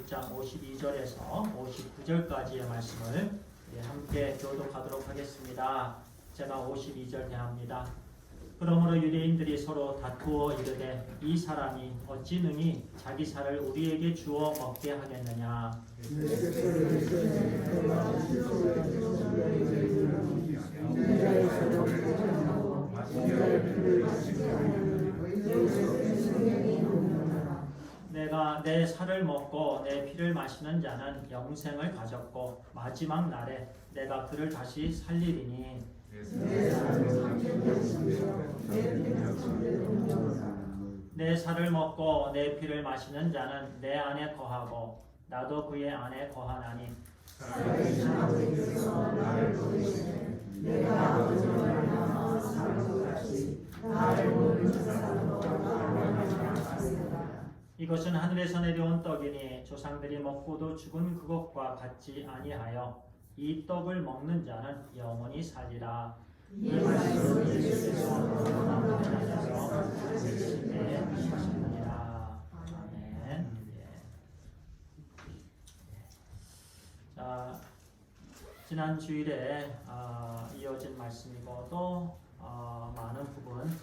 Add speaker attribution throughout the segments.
Speaker 1: 1장 52절에서 59절까지의 말씀을 함께 교독하도록 하겠습니다. 제가 52절 대합니다. 그러므로 유대인들이 서로 다투어 이르되 이 사람이 어찌 능히 자기 살을 우리에게 주어 먹게 하겠느냐. 내가 내 살을 먹고 내 피를 마시는 자는 영생을 가졌고 마지막 날에 내가 그를 다시 살리리니 내 살을 먹고 내 피를 마시는 자는 내 안에 거하고 나도 그의 안에 거하나니
Speaker 2: 내가 아버지로 말미암아 사는 것 같이 나를 모르는 사람도 말미암았으리라.
Speaker 1: 이것은 하늘에서 내려온 떡이니 조상들이 먹고도 죽은 그것과 같지 아니하여 이 떡을 먹는 자는 영원히 살리라.
Speaker 2: 이 말씀을 예수께서
Speaker 1: 하셨느니라. 아멘. 자, 지난 주일에 이어진 말씀이고 또 많은 부분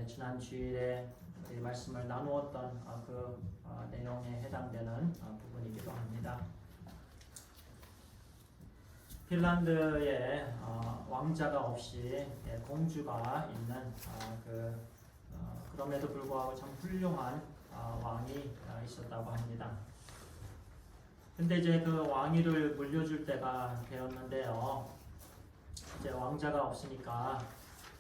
Speaker 1: 지난 주일에 말씀을 나누었던 그 내용에 해당되는 부분이기도 합니다. 핀란드에 왕자가 없이 공주가 있는 그럼에도 불구하고 참 훌륭한 왕이 있었다고 합니다. 근데 이제 그 왕위를 물려줄 때가 되었는데요. 이제 왕자가 없으니까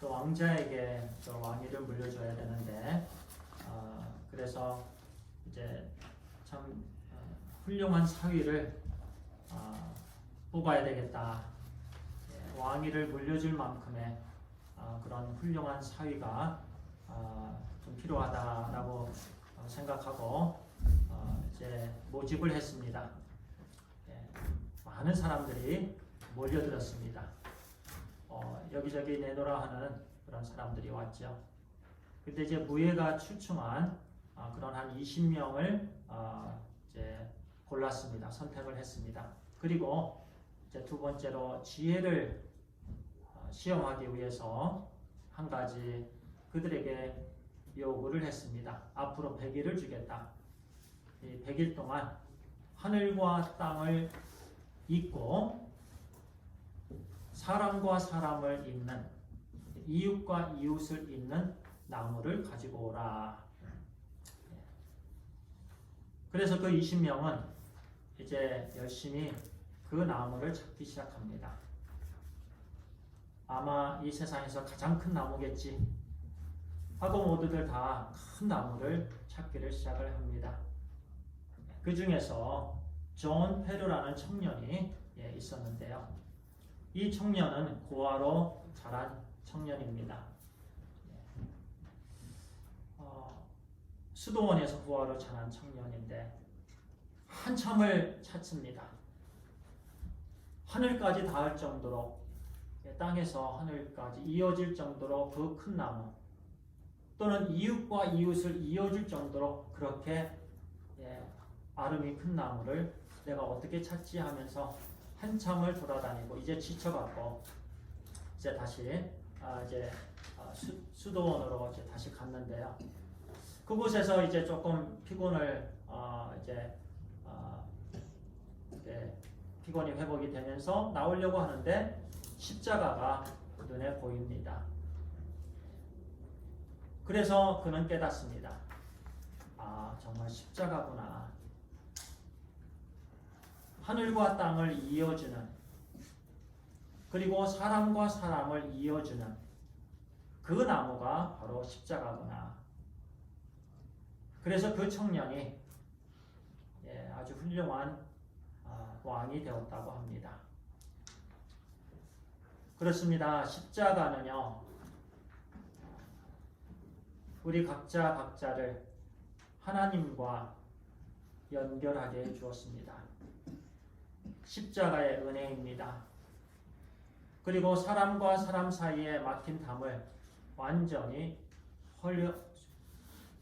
Speaker 1: 또 왕자에게 또 왕위를 물려줘야 되는데 그래서 이제 참 훌륭한 사위를 뽑아야 되겠다. 왕위를 물려줄 만큼의 그런 훌륭한 사위가 좀 필요하다라고 생각하고 이제 모집을 했습니다. 많은 사람들이 몰려들었습니다. 여기저기 내놓으라 하는 그런 사람들이 왔죠. 근데 이제 무예가 추첨한 그런 한 20명을 이제 골랐습니다. 선택을 했습니다. 그리고 이제 두 번째로 지혜를 시험하기 위해서 한 가지 그들에게 요구를 했습니다. 앞으로 100일을 주겠다. 이 100일 동안 하늘과 땅을 잇고 사람과 사람을 잇는 이웃과 이웃을 잇는 나무를 가지고 오라. 그래서 그 20명은 이제 열심히 그 나무를 찾기 시작합니다. 아마 이 세상에서 가장 큰 나무겠지 하고 모두들 다 큰 나무를 찾기를 시작을 합니다. 그 중에서 존 페루라는 청년이 있었는데요. 이 청년은 고아로 자란 청년입니다. 수도원에서 고아로 자란 청년인데 한참을 찾습니다. 하늘까지 닿을 정도로 땅에서 하늘까지 이어질 정도로 그 큰 나무 또는 이웃과 이웃을 이어줄 정도로 그렇게 아름이 큰 나무를 내가 어떻게 찾지 하면서 한참을 돌아다니고 이제 지쳐갖고 이제 다시 수도원으로 이제 다시 갔는데요. 그곳에서 이제 조금 피곤을 피곤이 회복이 되면서 나오려고 하는데 십자가가 눈에 보입니다. 그래서 그는 깨닫습니다. 정말 십자가구나. 하늘과 땅을 이어주는 그리고 사람과 사람을 이어주는 그 나무가 바로 십자가구나. 그래서 그 청년이 아주 훌륭한 왕이 되었다고 합니다. 그렇습니다. 십자가는요, 우리 각자를 하나님과 연결하게 해 주었습니다. 십자가의 은혜입니다. 그리고 사람과 사람 사이에 막힌 담을 완전히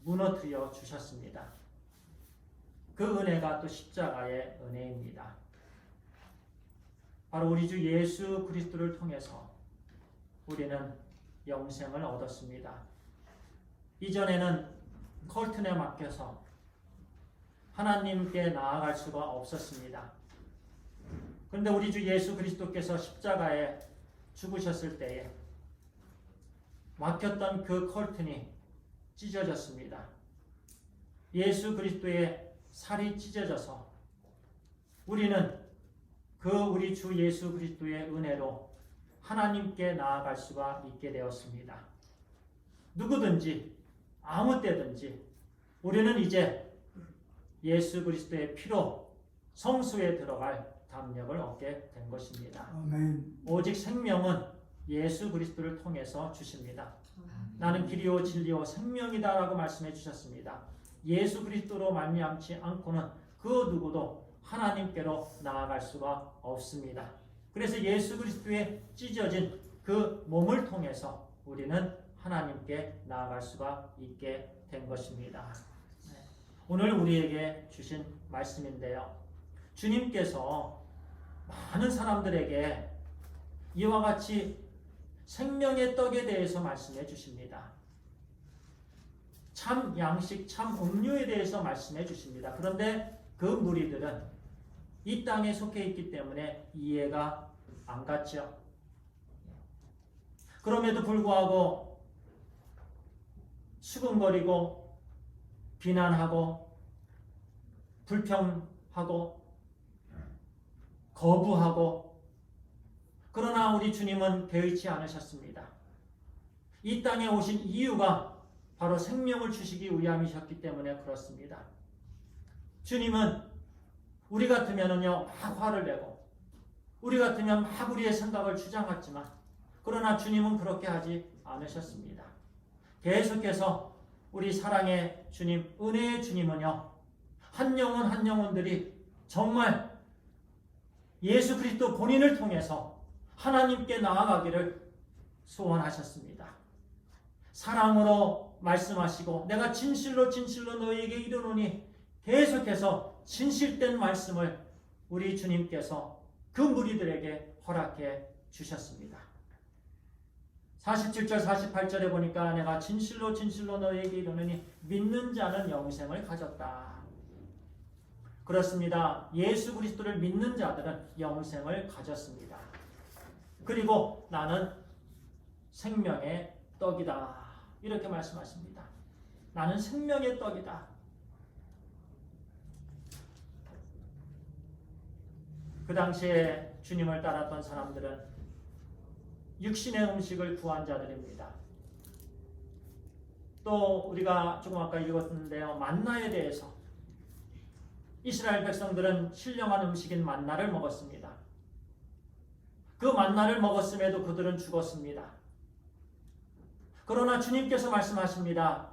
Speaker 1: 무너뜨려 주셨습니다. 그 은혜가 또 십자가의 은혜입니다. 바로 우리 주 예수 그리스도를 통해서 우리는 영생을 얻었습니다. 이전에는 컬튼에 맡겨서 하나님께 나아갈 수가 없었습니다. 그런데 우리 주 예수 그리스도께서 십자가에 죽으셨을 때에 막혔던 그 컬튼이 찢어졌습니다. 예수 그리스도의 살이 찢어져서 우리는 그 우리 주 예수 그리스도의 은혜로 하나님께 나아갈 수가 있게 되었습니다. 누구든지 아무 때든지 우리는 이제 예수 그리스도의 피로 성수에 들어갈 담력을 얻게 된 것입니다.
Speaker 2: 아멘.
Speaker 1: 오직 생명은 예수 그리스도를 통해서 주십니다. 나는 길이요 진리요 생명이다라고 말씀해 주셨습니다. 예수 그리스도로 말미암지 않고는 그 누구도 하나님께로 나아갈 수가 없습니다. 그래서 예수 그리스도의 찢어진 그 몸을 통해서 우리는 하나님께 나아갈 수가 있게 된 것입니다. 오늘 우리에게 주신 말씀인데요. 주님께서 많은 사람들에게 이와 같이 생명의 떡에 대해서 말씀해 주십니다. 참 양식, 참 음료에 대해서 말씀해 주십니다. 그런데 그 무리들은 이 땅에 속해 있기 때문에 이해가 안 갔죠. 그럼에도 불구하고 수근거리고 비난하고 불평하고 거부하고, 그러나 우리 주님은 개의치 않으셨습니다. 이 땅에 오신 이유가 바로 생명을 주시기 위함이셨기 때문에 그렇습니다. 주님은 우리 같으면요 막 화를 내고 우리 같으면 막 우리의 생각을 주장했지만, 그러나 주님은 그렇게 하지 않으셨습니다. 계속해서 우리 사랑의 주님, 은혜의 주님은요 한 영혼 한 영혼들이 정말 예수 그리스도 본인을 통해서 하나님께 나아가기를 소원하셨습니다. 사랑으로 말씀하시고 내가 진실로 진실로 너희에게 이르노니 계속해서 진실된 말씀을 우리 주님께서 그 무리들에게 허락해 주셨습니다. 47절 48절에 보니까 내가 진실로 진실로 너희에게 이르노니 믿는 자는 영생을 가졌다. 그렇습니다. 예수 그리스도를 믿는 자들은 영생을 가졌습니다. 그리고 나는 생명의 떡이다. 이렇게 말씀하십니다. 나는 생명의 떡이다. 그 당시에 주님을 따랐던 사람들은 육신의 음식을 구한 자들입니다. 또 우리가 조금 아까 읽었는데요. 만나에 대해서 이스라엘 백성들은 신령한 음식인 만나를 먹었습니다. 그 만나를 먹었음에도 그들은 죽었습니다. 그러나 주님께서 말씀하십니다.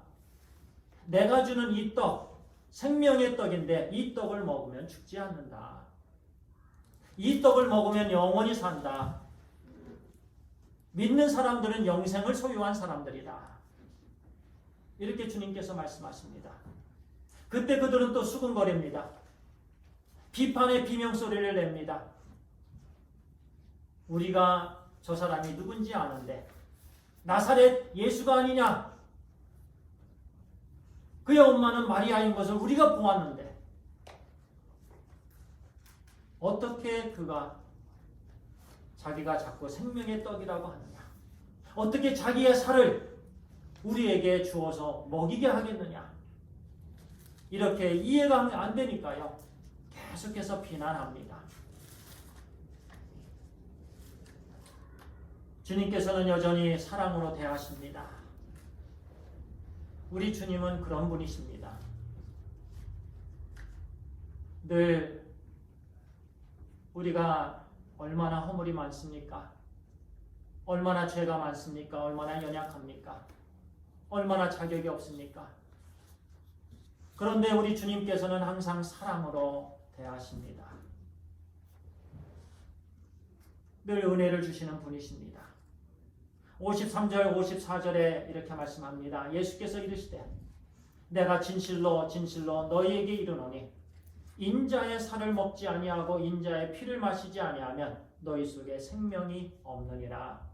Speaker 1: 내가 주는 이 떡, 생명의 떡인데 이 떡을 먹으면 죽지 않는다. 이 떡을 먹으면 영원히 산다. 믿는 사람들은 영생을 소유한 사람들이다. 이렇게 주님께서 말씀하십니다. 그때 그들은 또 수근거립니다. 비판의 비명소리를 냅니다. 우리가 저 사람이 누군지 아는데 나사렛 예수가 아니냐? 그의 엄마는 마리아인 것을 우리가 보았는데 어떻게 그가 자기가 자꾸 생명의 떡이라고 하느냐? 어떻게 자기의 살을 우리에게 주어서 먹이게 하겠느냐? 이렇게 이해가 안 되니까요. 계속해서 비난합니다. 주님께서는 여전히 사랑으로 대하십니다. 우리 주님은 그런 분이십니다. 늘 우리가 얼마나 허물이 많습니까? 얼마나 죄가 많습니까? 얼마나 연약합니까? 얼마나 자격이 없습니까? 그런데 우리 주님께서는 항상 사랑으로 대하십니다. 늘 은혜를 주시는 분이십니다. 53절 54절에 이렇게 말씀합니다. 예수께서 이르시되 내가 진실로 진실로 너희에게 이르노니 인자의 살을 먹지 아니하고 인자의 피를 마시지 아니하면 너희 속에 생명이 없느니라.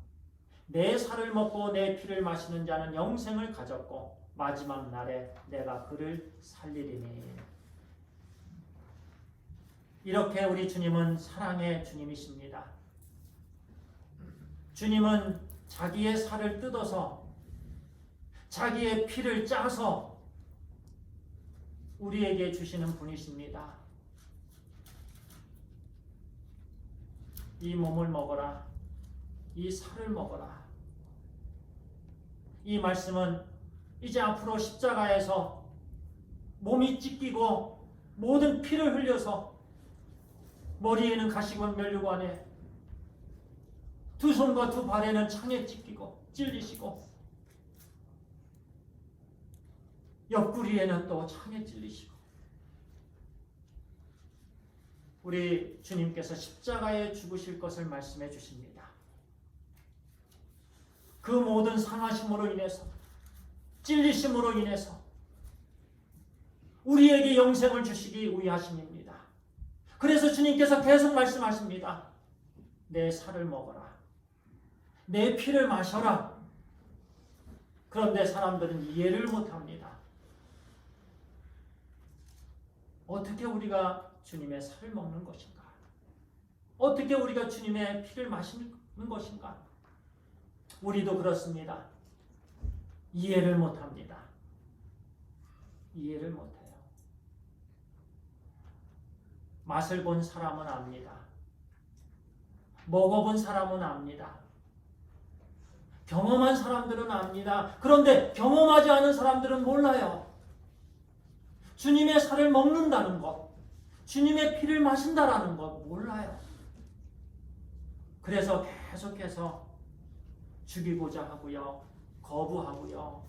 Speaker 1: 내 살을 먹고 내 피를 마시는 자는 영생을 가졌고 마지막 날에 내가 그를 살리리니. 이렇게 우리 주님은 사랑의 주님이십니다. 주님은 자기의 살을 뜯어서 자기의 피를 짜서 우리에게 주시는 분이십니다. 이 몸을 먹어라. 이 살을 먹어라. 이 말씀은 이제 앞으로 십자가에서 몸이 찢기고 모든 피를 흘려서 머리에는 가시관 면류관에 두 손과 두 발에는 창에 찢기고 찔리시고 옆구리에는 또 창에 찔리시고 우리 주님께서 십자가에 죽으실 것을 말씀해 주십니다. 그 모든 상하심으로 인해서 찔리심으로 인해서 우리에게 영생을 주시기 위하심입니다. 그래서 주님께서 계속 말씀하십니다. 내 살을 먹어라. 내 피를 마셔라. 그런데 사람들은 이해를 못합니다. 어떻게 우리가 주님의 살을 먹는 것인가? 어떻게 우리가 주님의 피를 마시는 것인가? 우리도 그렇습니다. 이해를 못합니다. 이해를 못해요. 맛을 본 사람은 압니다. 먹어본 사람은 압니다. 경험한 사람들은 압니다. 그런데 경험하지 않은 사람들은 몰라요. 주님의 살을 먹는다는 것, 주님의 피를 마신다라는 것 몰라요. 그래서 계속해서 죽이고자 하고요, 거부하고요,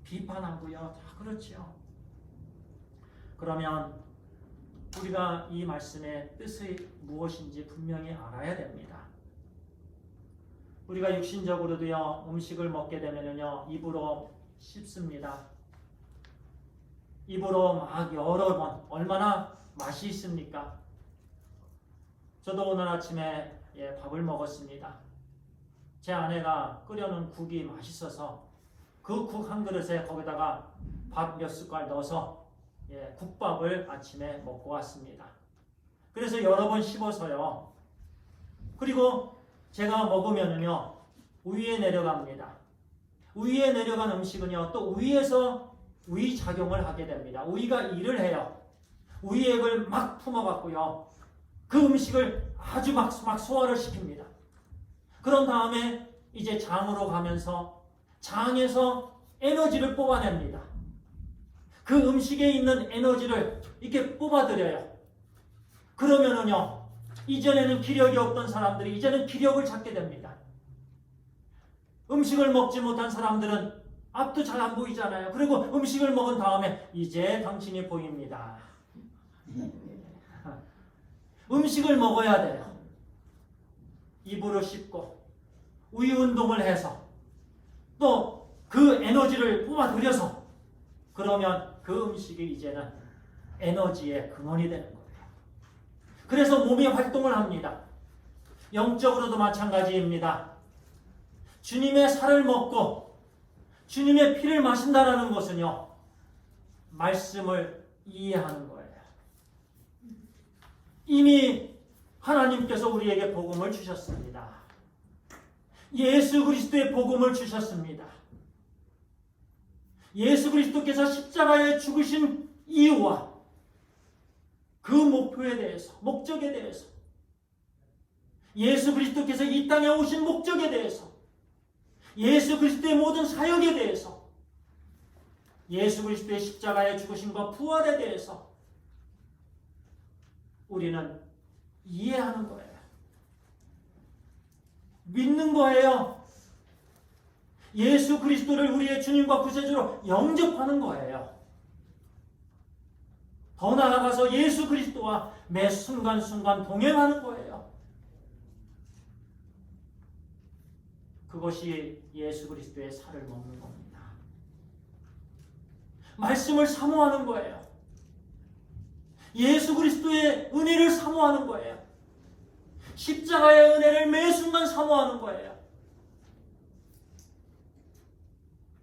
Speaker 1: 비판하고요, 다 그렇지요. 그러면 우리가 이 말씀의 뜻이 무엇인지 분명히 알아야 됩니다. 우리가 육신적으로도요, 음식을 먹게 되면요, 입으로 씹습니다. 입으로 막 여러 번, 얼마나 맛이 있습니까? 저도 오늘 아침에 밥을 먹었습니다. 제 아내가 끓여놓은 국이 맛있어서 그 국 한 그릇에 거기다가 밥 몇 숟갈 넣어서 국밥을 아침에 먹고 왔습니다. 그래서 여러 번 씹어서요. 그리고 제가 먹으면요, 위에 내려갑니다. 위에 내려간 음식은요, 또 위에서 위 작용을 하게 됩니다. 위가 일을 해요. 위액을 막 품어갖고요, 그 음식을 아주 막 소화를 시킵니다. 그런 다음에 이제 장으로 가면서 장에서 에너지를 뽑아냅니다. 그 음식에 있는 에너지를 이렇게 뽑아들여요. 그러면은요, 이전에는 기력이 없던 사람들이 이제는 기력을 찾게 됩니다. 음식을 먹지 못한 사람들은 앞도 잘 안 보이잖아요. 그리고 음식을 먹은 다음에 이제 당신이 보입니다. 음식을 먹어야 돼요. 입으로 씹고 위 운동을 해서 또 그 에너지를 뽑아들여서 그러면 그 음식이 이제는 에너지의 근원이 되는 거예요. 그래서 몸이 활동을 합니다. 영적으로도 마찬가지입니다. 주님의 살을 먹고 주님의 피를 마신다는 것은요, 말씀을 이해하는 거예요. 이미 하나님께서 우리에게 복음을 주셨습니다. 예수 그리스도의 복음을 주셨습니다. 예수 그리스도께서 십자가에 죽으신 이유와 그 목표에 대해서, 목적에 대해서, 예수 그리스도께서 이 땅에 오신 목적에 대해서, 예수 그리스도의 모든 사역에 대해서, 예수 그리스도의 십자가에 죽으심과 부활에 대해서 우리는 이해하는 거예요. 믿는 거예요. 예수 그리스도를 우리의 주님과 구세주로 영접하는 거예요. 더 나아가서 예수 그리스도와 매 순간순간 동행하는 거예요. 그것이 예수 그리스도의 살을 먹는 겁니다. 말씀을 사모하는 거예요. 예수 그리스도의 은혜를 사모하는 거예요. 십자가의 은혜를 매 순간 사모하는 거예요.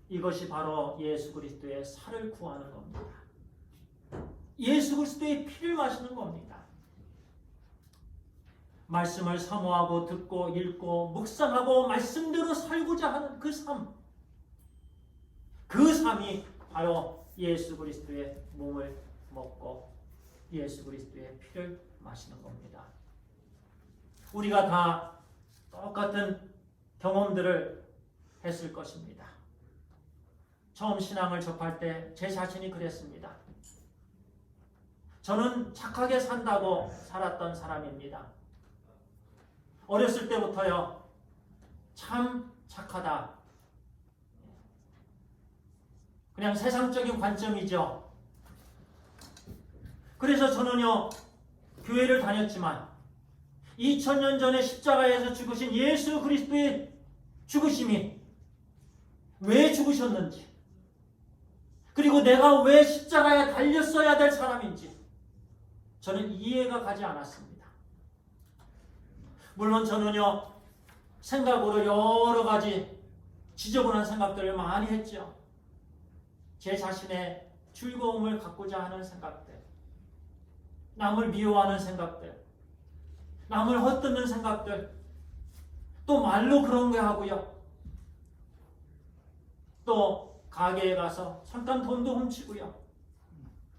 Speaker 1: 이것이 바로 예수 그리스도의 살을 구하는 겁니다. 예수 그리스도의 피를 마시는 겁니다. 말씀을 사모하고 듣고 읽고 묵상하고 말씀대로 살고자 하는 그 삶. 그 삶이 바로 예수 그리스도의 몸을 먹고 예수 그리스도의 피를 마시는 겁니다. 우리가 다 똑같은 경험들을 했을 것입니다. 처음 신앙을 접할 때 제 자신이 그랬습니다. 저는 착하게 산다고 살았던 사람입니다. 어렸을 때부터요, 참 착하다. 그냥 세상적인 관점이죠. 그래서 저는요, 교회를 다녔지만 2000년 전에 십자가에서 죽으신 예수 그리스도의 죽으심이 왜 죽으셨는지, 그리고 내가 왜 십자가에 달렸어야 될 사람인지 저는 이해가 가지 않았습니다. 물론 저는요, 생각으로 여러 가지 지저분한 생각들을 많이 했죠. 제 자신의 즐거움을 갖고자 하는 생각들, 남을 미워하는 생각들, 남을 헛듣는 생각들, 또 말로 그런 거 하고요. 또 가게에 가서 잠깐 돈도 훔치고요.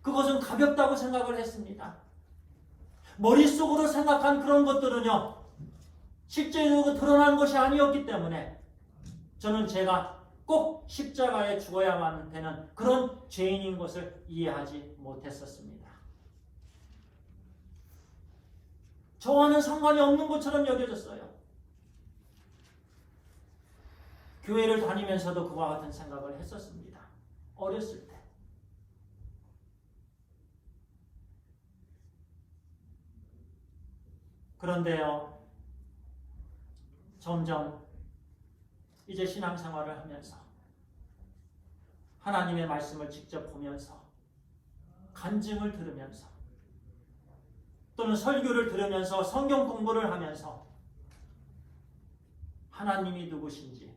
Speaker 1: 그것은 가볍다고 생각을 했습니다. 머릿속으로 생각한 그런 것들은요, 실제로 드러난 것이 아니었기 때문에 저는 제가 꼭 십자가에 죽어야만 되는 그런 죄인인 것을 이해하지 못했었습니다. 저와는 상관이 없는 것처럼 여겨졌어요. 교회를 다니면서도 그와 같은 생각을 했었습니다. 어렸을 때. 그런데요, 점점 이제 신앙생활을 하면서 하나님의 말씀을 직접 보면서 간증을 들으면서 또는 설교를 들으면서 성경 공부를 하면서 하나님이 누구신지,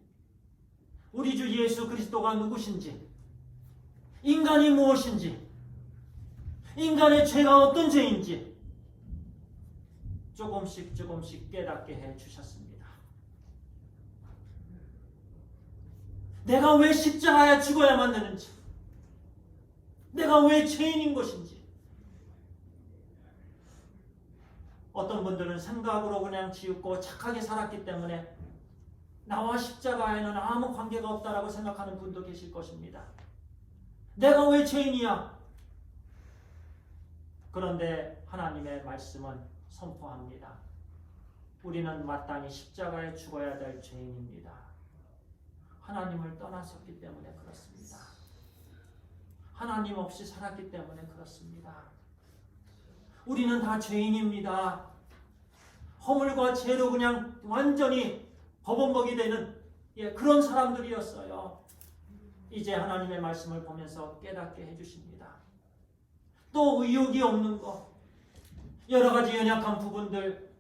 Speaker 1: 우리 주 예수 그리스도가 누구신지, 인간이 무엇인지, 인간의 죄가 어떤 죄인지 조금씩 깨닫게 해 주셨습니다. 내가 왜 십자가에 죽어야만 되는지, 내가 왜 죄인인 것인지. 어떤 분들은 생각으로 그냥 지우고 착하게 살았기 때문에 나와 십자가에는 아무 관계가 없다라고 생각하는 분도 계실 것입니다. 내가 왜 죄인이야? 그런데 하나님의 말씀은 선포합니다. 우리는 마땅히 십자가에 죽어야 될 죄인입니다. 하나님을 떠났었기 때문에 그렇습니다. 하나님 없이 살았기 때문에 그렇습니다. 우리는 다 죄인입니다. 허물과 죄로 그냥 완전히 버벅먹이 되는 그런 사람들이었어요. 이제 하나님의 말씀을 보면서 깨닫게 해주십니다. 또 의욕이 없는 것, 여러 가지 연약한 부분들,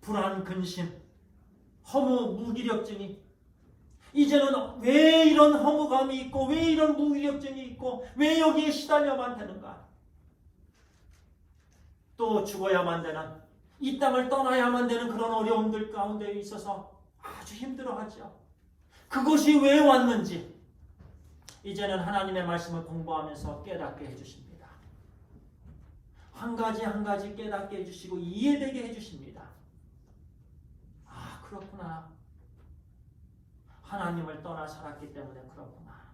Speaker 1: 불안, 근심, 허무, 무기력증이, 이제는 왜 이런 허무감이 있고 왜 이런 무기력증이 있고 왜 여기에 시달려만 되는가? 또 죽어야만 되는, 이 땅을 떠나야만 되는 그런 어려움들 가운데 있어서 아주 힘들어하죠. 그것이 왜 왔는지 이제는 하나님의 말씀을 공부하면서 깨닫게 해주십니다. 한 가지 한 가지 깨닫게 해주시고 이해되게 해주십니다. 아, 그렇구나. 하나님을 떠나 살았기 때문에 그렇구나.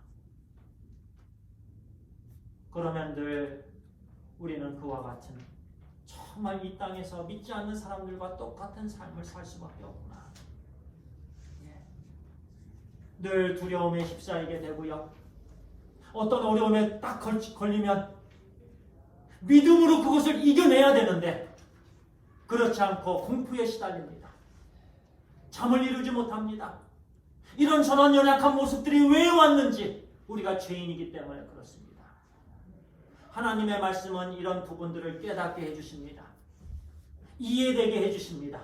Speaker 1: 그러면 늘 우리는 그와 같은, 정말 이 땅에서 믿지 않는 사람들과 똑같은 삶을 살 수밖에 없구나. 늘 두려움에 휩싸이게 되고요. 어떤 어려움에 딱 걸리면 믿음으로 그것을 이겨내야 되는데 그렇지 않고 공포에 시달립니다. 잠을 이루지 못합니다. 이런 저런 연약한 모습들이 왜 왔는지 우리가 죄인이기 때문에 그렇습니다. 하나님의 말씀은 이런 부분들을 깨닫게 해주십니다. 이해되게 해주십니다.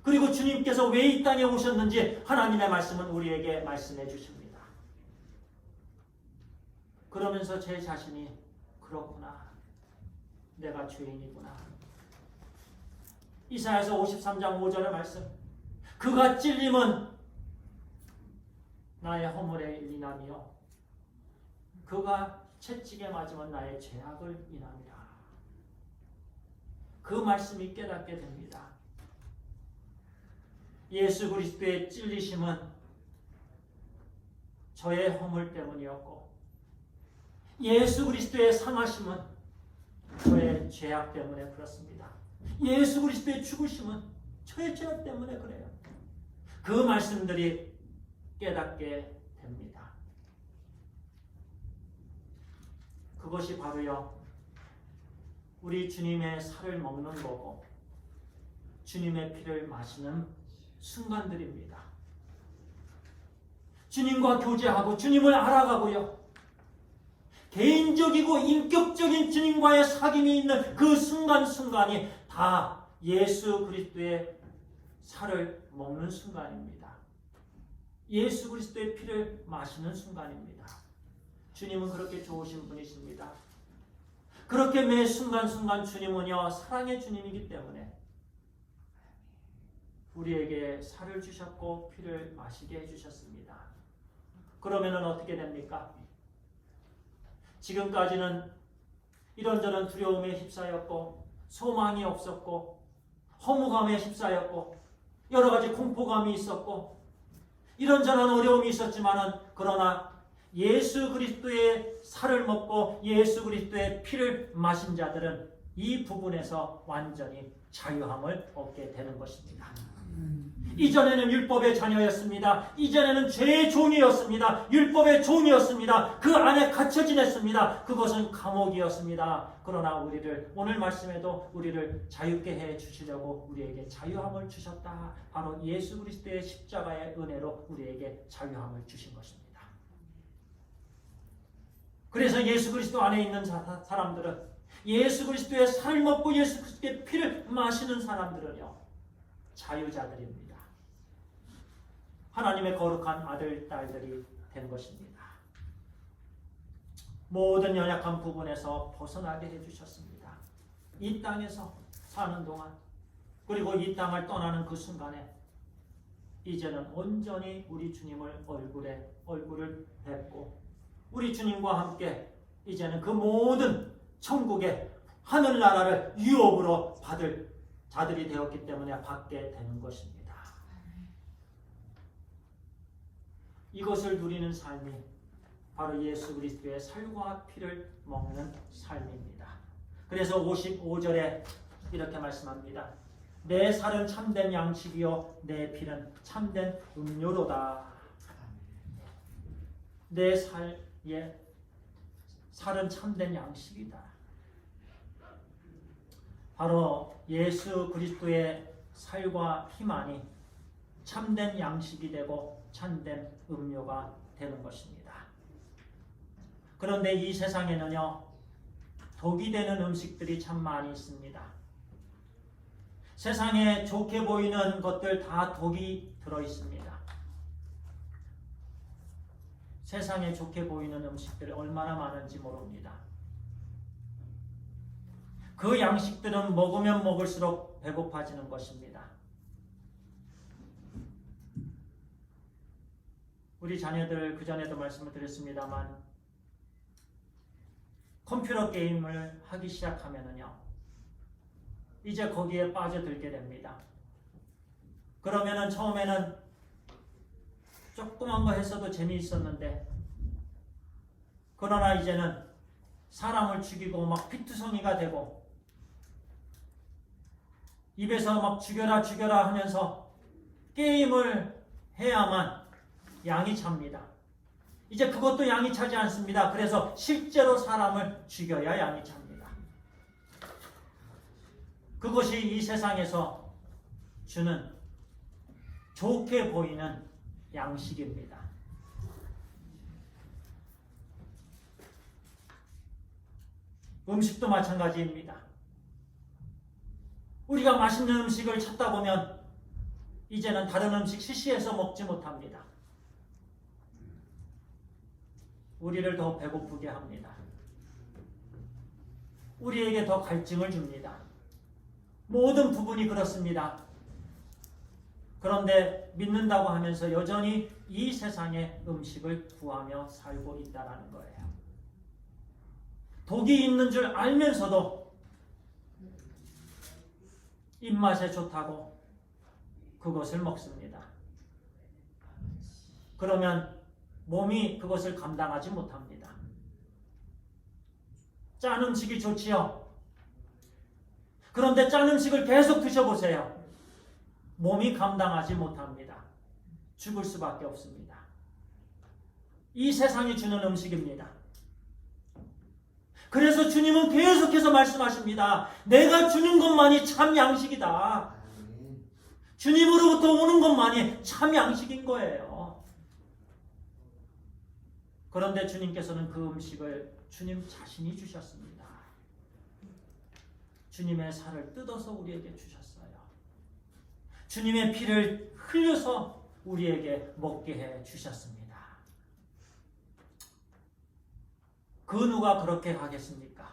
Speaker 1: 그리고 주님께서 왜 이 땅에 오셨는지 하나님의 말씀은 우리에게 말씀해 주십니다. 그러면서 제 자신이 그렇구나. 내가 죄인이구나. 이사야서 53장 5절의 말씀. 그가 찔림은 나의 허물의 인함이요 그가 채찍에 맞으면 나의 죄악을 인함이라. 그 말씀이 깨닫게 됩니다. 예수 그리스도의 찔리심은 저의 허물 때문이었고 예수 그리스도의 상하심은 저의 죄악 때문에 그렇습니다. 예수 그리스도의 죽으심은 저의 죄악 때문에 그래요. 그 말씀들이 깨닫게 됩니다. 그것이 바로요 우리 주님의 살을 먹는 거고 주님의 피를 마시는 순간들입니다. 주님과 교제하고 주님을 알아가고요 개인적이고 인격적인 주님과의 사귐이 있는 그 순간순간이 다 예수 그리스도의 살을 먹는 순간입니다. 예수 그리스도의 피를 마시는 순간입니다. 주님은 그렇게 좋으신 분이십니다. 그렇게 매 순간순간 주님은요 사랑의 주님이기 때문에 우리에게 살을 주셨고 피를 마시게 해주셨습니다. 그러면은 어떻게 됩니까? 지금까지는 이런저런 두려움에 휩싸였고 소망이 없었고 허무감에 휩싸였고 여러 가지 공포감이 있었고 이런저런 어려움이 있었지만은 그러나 예수 그리스도의 살을 먹고 예수 그리스도의 피를 마신 자들은 이 부분에서 완전히 자유함을 얻게 되는 것입니다. 이전에는 율법의 자녀였습니다. 이전에는 죄의 종이었습니다. 율법의 종이었습니다. 그 안에 갇혀 지냈습니다. 그것은 감옥이었습니다. 그러나 우리를 오늘 말씀에도 우리를 자유케 해 주시려고 우리에게 자유함을 주셨다. 바로 예수 그리스도의 십자가의 은혜로 우리에게 자유함을 주신 것입니다. 그래서 예수 그리스도 안에 있는 사람들은 예수 그리스도의 살을 먹고 예수 그리스도의 피를 마시는 사람들은요 자유자들입니다. 하나님의 거룩한 아들, 딸들이 된 것입니다. 모든 연약한 부분에서 벗어나게 해주셨습니다. 이 땅에서 사는 동안 그리고 이 땅을 떠나는 그 순간에 이제는 온전히 우리 주님을 얼굴을 뵙고 우리 주님과 함께 이제는 그 모든 천국의 하늘나라를 유업으로 받을 자들이 되었기 때문에 받게 되는 것입니다. 이것을 누리는 삶이 바로 예수 그리스도의 살과 피를 먹는 삶입니다. 그래서 55절에 이렇게 말씀합니다. 내 살은 참된 양식이요 내 피는 참된 음료로다. 내 살은 참된 양식이다. 바로 예수 그리스도의 살과 피만이 참된 양식이 되고 참된 음료가 되는 것입니다. 그런데 이 세상에는요 독이 되는 음식들이 참 많이 있습니다. 세상에 좋게 보이는 것들 다 독이 들어 있습니다. 세상에 좋게 보이는 음식들이 얼마나 많은지 모릅니다. 그 양식들은 먹으면 먹을수록 배고파지는 것입니다. 우리 자녀들 그전에도 말씀을 드렸습니다만 컴퓨터 게임을 하기 시작하면은요 이제 거기에 빠져들게 됩니다. 그러면은 처음에는 조그만 거 했어도 재미있었는데 그러나 이제는 사람을 죽이고 막 피투성이가 되고 입에서 막 죽여라 하면서 게임을 해야만 양이 찹니다. 이제 그것도 양이 차지 않습니다. 그래서 실제로 사람을 죽여야 양이 찹니다. 그것이 이 세상에서 주는 좋게 보이는 양식입니다. 음식도 마찬가지입니다. 우리가 맛있는 음식을 찾다 보면 이제는 다른 음식 시시해서 먹지 못합니다. 우리를 더 배고프게 합니다. 우리에게 더 갈증을 줍니다. 모든 부분이 그렇습니다. 그런데 믿는다고 하면서 여전히 이 세상의 음식을 구하며 살고 있다는 거예요. 독이 있는 줄 알면서도 입맛에 좋다고 그것을 먹습니다. 그러면 몸이 그것을 감당하지 못합니다. 짠 음식이 좋지요. 그런데 짠 음식을 계속 드셔보세요. 몸이 감당하지 못합니다. 죽을 수밖에 없습니다. 이 세상이 주는 음식입니다. 그래서 주님은 계속해서 말씀하십니다. 내가 주는 것만이 참 양식이다. 주님으로부터 오는 것만이 참 양식인 거예요. 그런데 주님께서는 그 음식을 주님 자신이 주셨습니다. 주님의 살을 뜯어서 우리에게 주셨어요. 주님의 피를 흘려서 우리에게 먹게 해 주셨습니다. 그 누가 그렇게 하겠습니까?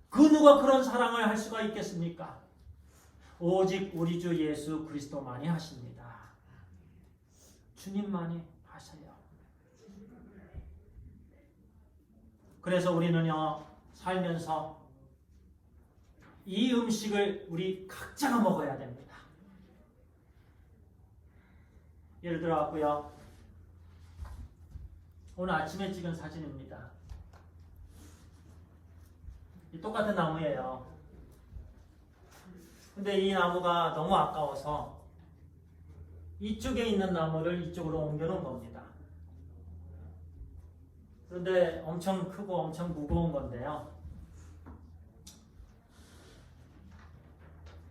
Speaker 1: 그 누가 그런 사랑을 할 수가 있겠습니까? 오직 우리 주 예수 그리스도만이 하십니다. 주님만이 하세요. 그래서 우리는요, 살면서 이 음식을 우리 각자가 먹어야 됩니다. 예를 들어 갖고요, 오늘 아침에 찍은 사진입니다. 이 똑같은 나무예요. 근데 이 나무가 너무 아까워서 이쪽에 있는 나무를 이쪽으로 옮겨 놓은 겁니다. 그런데 엄청 크고 엄청 무거운 건데요.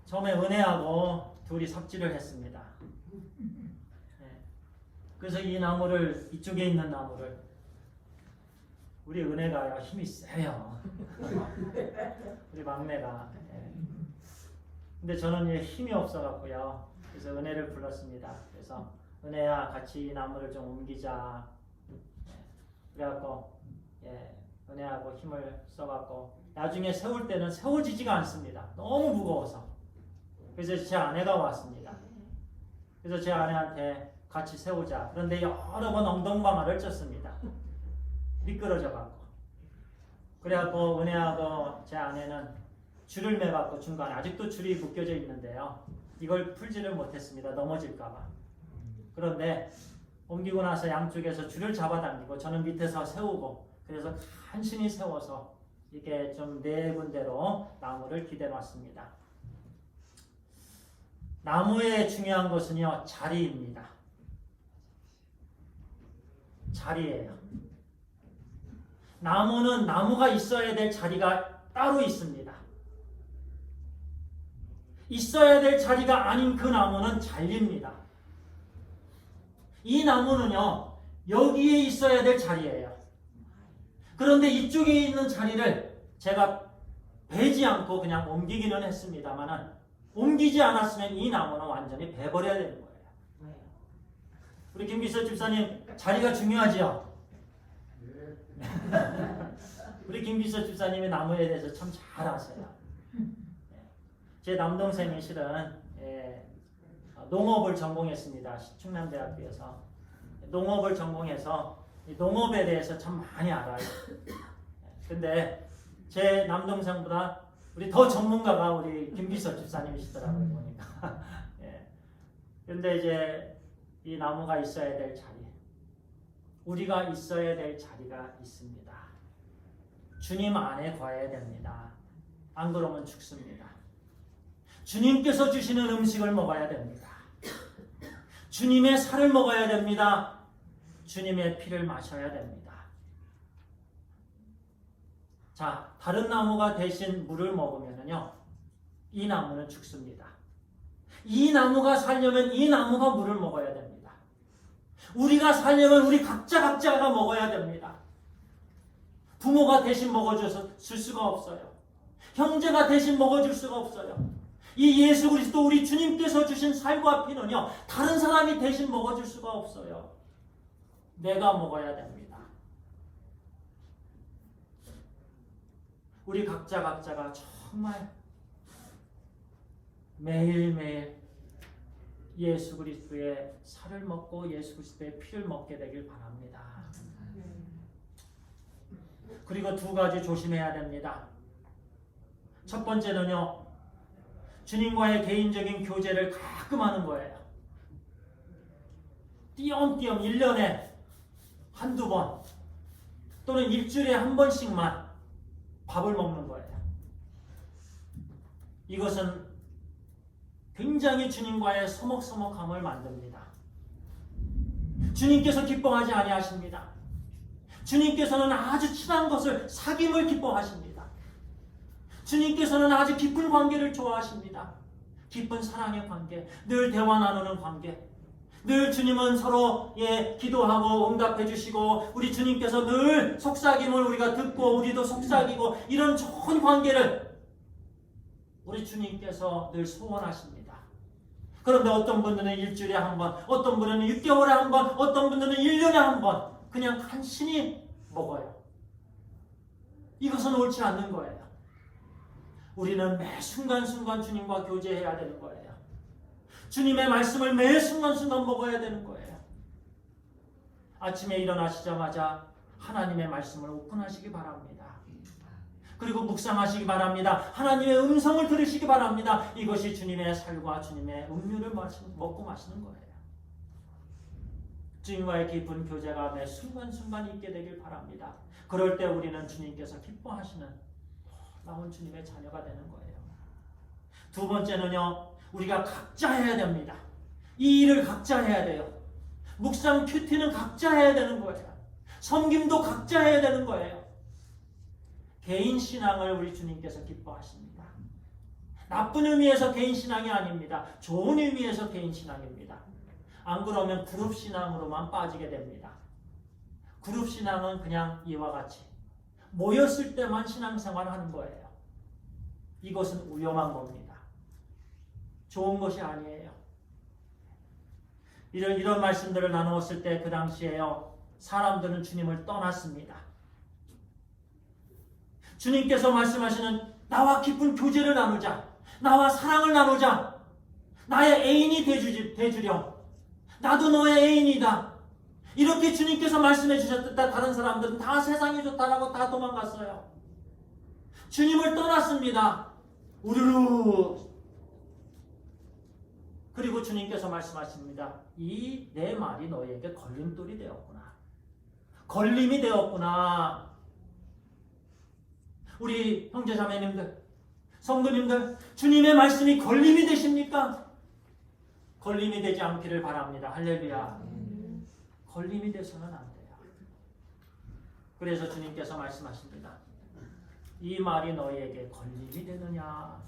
Speaker 1: 처음에 은혜하고 둘이 삽질을 했습니다. 그래서 이 나무를, 이쪽에 있는 나무를, 우리 은혜가 힘이 세요. 우리 막내가. 근데 저는 힘이 없어갖고요. 그래서 은혜를 불렀습니다. 그래서 은혜야, 같이 이 나무를 좀 옮기자. 그래갖고 은혜하고 힘을 써갖고 나중에 세울 때는 세워지지가 않습니다. 너무 무거워서. 그래서 제 아내가 왔습니다. 그래서 제 아내한테 같이 세우자. 그런데 여러 번 엉덩방아를 쪘습니다. 미끄러져갖고. 그래갖고 은혜하고 제 아내는 줄을 매갖고 중간에 아직도 줄이 묶여져 있는데요. 이걸 풀지를 못했습니다. 넘어질까봐. 그런데 옮기고 나서 양쪽에서 줄을 잡아당기고 저는 밑에서 세우고, 그래서 간신히 세워서 이렇게 좀 네 군데로 나무를 기대놨습니다. 나무의 중요한 것은요, 자리입니다. 자리예요. 나무는 나무가 있어야 될 자리가 따로 있습니다. 있어야 될 자리가 아닌 그 나무는 잘립니다. 이 나무는요, 여기에 있어야 될 자리예요. 그런데 이쪽에 있는 자리를 제가 베지 않고 그냥 옮기기는 했습니다만은, 옮기지 않았으면 이 나무는 완전히 베버려야 되는 거예요. 우리 김기서 집사님, 자리가 중요하지요? 우리 김기서 집사님이 나무에 대해서 참 잘 아세요. 제 남동생이 실은 농업을 전공했습니다. 충남대학교에서. 농업을 전공해서 농업에 대해서 참 많이 알아요. 근데 제 남동생보다 우리 더 전문가가 우리 김기서 집사님이시더라고요, 보니까. 근데 이제 이 나무가 있어야 될 자리, 우리가 있어야 될 자리가 있습니다. 주님 안에 거해야 됩니다. 안 그러면 죽습니다. 주님께서 주시는 음식을 먹어야 됩니다. 주님의 살을 먹어야 됩니다. 주님의 피를 마셔야 됩니다. 자, 다른 나무가 대신 물을 먹으면요, 이 나무는 죽습니다. 이 나무가 살려면 이 나무가 물을 먹어야 됩니다. 우리가 살려면 우리 각자가 먹어야 됩니다. 부모가 대신 먹어줄 수가 없어요. 형제가 대신 먹어줄 수가 없어요. 이 예수 그리스도 우리 주님께서 주신 살과 피는요, 다른 사람이 대신 먹어줄 수가 없어요. 내가 먹어야 됩니다. 우리 각자가 정말 매일매일 예수 그리스도의 살을 먹고 예수 그리스도의 피를 먹게 되길 바랍니다. 그리고 두 가지 조심해야 됩니다. 첫 번째는요, 주님과의 개인적인 교제를 가끔 하는 거예요. 띄엄띄엄 1년에 한두 번 또는 일주일에 한 번씩만 밥을 먹는 거예요. 이것은 굉장히 주님과의 서먹서먹함을 만듭니다. 주님께서 기뻐하지 아니하십니다. 주님께서는 아주 친한 것을 사귐을 기뻐하십니다. 주님께서는 아주 깊은 관계를 좋아하십니다. 깊은 사랑의 관계, 늘 대화 나누는 관계, 늘 주님은 서로의 기도하고 응답해 주시고 우리 주님께서 늘 속삭임을 우리가 듣고 우리도 속삭이고 이런 좋은 관계를 우리 주님께서 늘 소원하십니다. 그런데 어떤 분들은 일주일에 한 번, 어떤 분들은 6개월에 한 번, 어떤 분들은 1년에 한 번 그냥 간신히 먹어요. 이것은 옳지 않는 거예요. 우리는 매 순간순간 주님과 교제해야 되는 거예요. 주님의 말씀을 매 순간순간 먹어야 되는 거예요. 아침에 일어나시자마자 하나님의 말씀을 오픈하시기 바랍니다. 그리고 묵상하시기 바랍니다. 하나님의 음성을 들으시기 바랍니다. 이것이 주님의 살과 주님의 음료를 먹고 마시는 거예요. 주님과의 깊은 교제가 매 순간순간 있게 되길 바랍니다. 그럴 때 우리는 주님께서 기뻐하시는 놀라운 주님의 자녀가 되는 거예요. 두 번째는요, 우리가 각자 해야 됩니다. 이 일을 각자 해야 돼요. 묵상 큐티는 각자 해야 되는 거예요. 섬김도 각자 해야 되는 거예요. 개인 신앙을 우리 주님께서 기뻐하십니다. 나쁜 의미에서 개인 신앙이 아닙니다. 좋은 의미에서 개인 신앙입니다. 안 그러면 그룹 신앙으로만 빠지게 됩니다. 그룹 신앙은 그냥 이와 같이 모였을 때만 신앙생활을 하는 거예요. 이것은 위험한 겁니다. 좋은 것이 아니에요. 이런 말씀들을 나누었을 때 그 당시에요, 사람들은 주님을 떠났습니다. 주님께서 말씀하시는 나와 깊은 교제를 나누자, 나와 사랑을 나누자, 나의 애인이 되주렴, 나도 너의 애인이다, 이렇게 주님께서 말씀해 주셨다. 다른 사람들은 다 세상이 좋다라고 다 도망갔어요. 주님을 떠났습니다. 우르르. 그리고 주님께서 말씀하십니다. 이 내 말이 너희에게 걸림돌이 되었구나, 걸림이 되었구나. 우리 형제자매님들, 성도님들, 주님의 말씀이 걸림이 되십니까? 걸림이 되지 않기를 바랍니다. 할렐루야. 걸림이 돼서는 안 돼요. 그래서 주님께서 말씀하십니다. 이 말이 너희에게 걸림이 되느냐?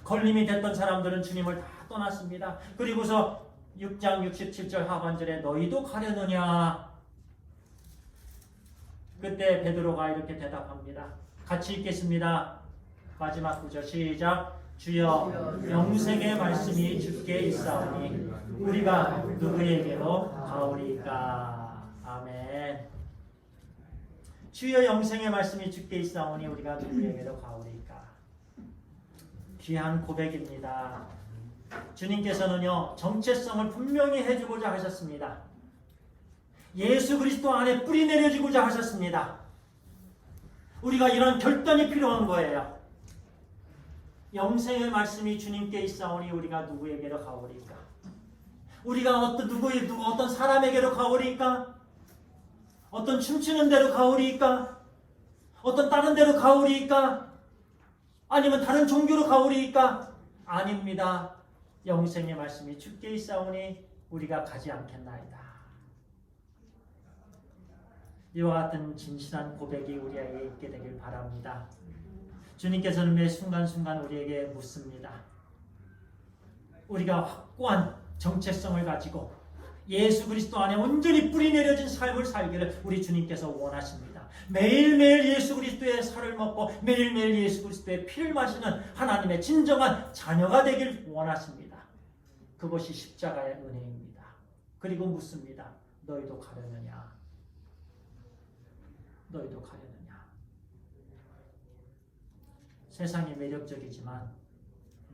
Speaker 1: 걸림이 됐던 사람들은 주님을 다 떠났습니다. 그리고서 6장 67절 하반절에 너희도 가려느냐? 그때 베드로가 이렇게 대답합니다. 같이 읽겠습니다. 마지막 구절 시작. 주여 영생의 말씀이 주께 있사오니 우리가 누구에게로 가오리까. 아멘. 주여 영생의 말씀이 주께 있사오니 우리가 누구에게로 가오리까. 귀한 고백입니다. 주님께서는요, 정체성을 분명히 해주고자 하셨습니다. 예수 그리스도 안에 뿌리 내려주고자 하셨습니다. 우리가 이런 결단이 필요한 거예요. 영생의 말씀이 주님께 있사오니 우리가 누구에게로 가오리까? 우리가 어떤 사람에게로 가오리까? 어떤 춤추는 데로 가오리까? 어떤 다른 데로 가오리까? 아니면 다른 종교로 가오리까? 아닙니다. 영생의 말씀이 주께 있사오니 우리가 가지 않겠나이다. 이와 같은 진실한 고백이 우리에게 있게 되길 바랍니다. 주님께서는 매 순간순간 우리에게 묻습니다. 우리가 확고한 정체성을 가지고 예수 그리스도 안에 온전히 뿌리 내려진 삶을 살기를 우리 주님께서 원하십니다. 매일매일 예수 그리스도의 살을 먹고 매일매일 예수 그리스도의 피를 마시는 하나님의 진정한 자녀가 되길 원하십니다. 그것이 십자가의 은혜입니다. 그리고 묻습니다. 너희도 가려느냐? 너희도 가려느냐? 세상이 매력적이지만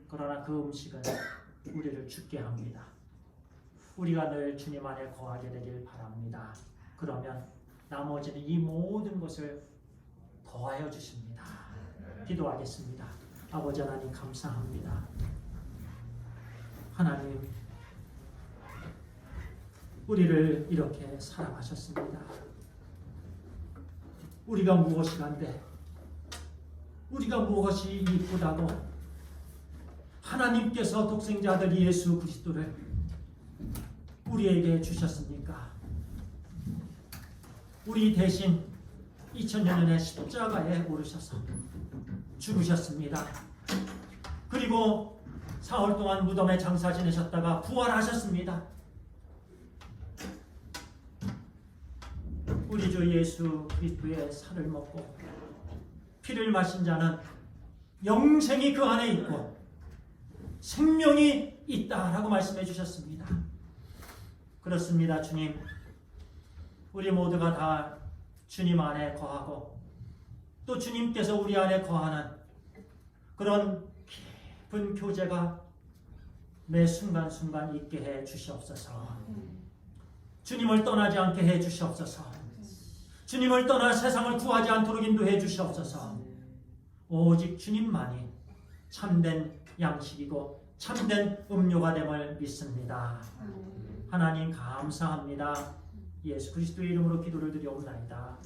Speaker 1: 그러나 그 음식은 우리를 죽게 합니다. 우리가 늘 주님 안에 거하게 되길 바랍니다. 그러면 나머지는 이 모든 것을 더하여 주십니다. 기도하겠습니다. 아버지 하나님 감사합니다. 하나님 우리를 이렇게 사랑하셨습니다. 우리가 무엇이 간데 우리가 무엇이 이쁘다고 하나님께서 독생자 아들 예수 그리스도를 우리에게 주셨습니까? 우리 대신 2000년 전에 십자가에 오르셔서 죽으셨습니다. 그리고 사흘 동안 무덤에 장사 지내셨다가 부활하셨습니다. 우리 주 예수 그리스도의 살을 먹고 피를 마신 자는 영생이 그 안에 있고 생명이 있다라고 말씀해 주셨습니다. 그렇습니다. 주님, 우리 모두가 다 주님 안에 거하고 또 주님께서 우리 안에 거하는 그런 깊은 교제가 매 순간순간 있게 해 주시옵소서. 주님을 떠나지 않게 해 주시옵소서. 주님을 떠나 세상을 구하지 않도록 인도해 주시옵소서. 오직 주님만이 참된 양식이고 참된 음료가 됨을 믿습니다. 하나님 감사합니다. 예수 그리스도의 이름으로 기도를 드리옵나이다.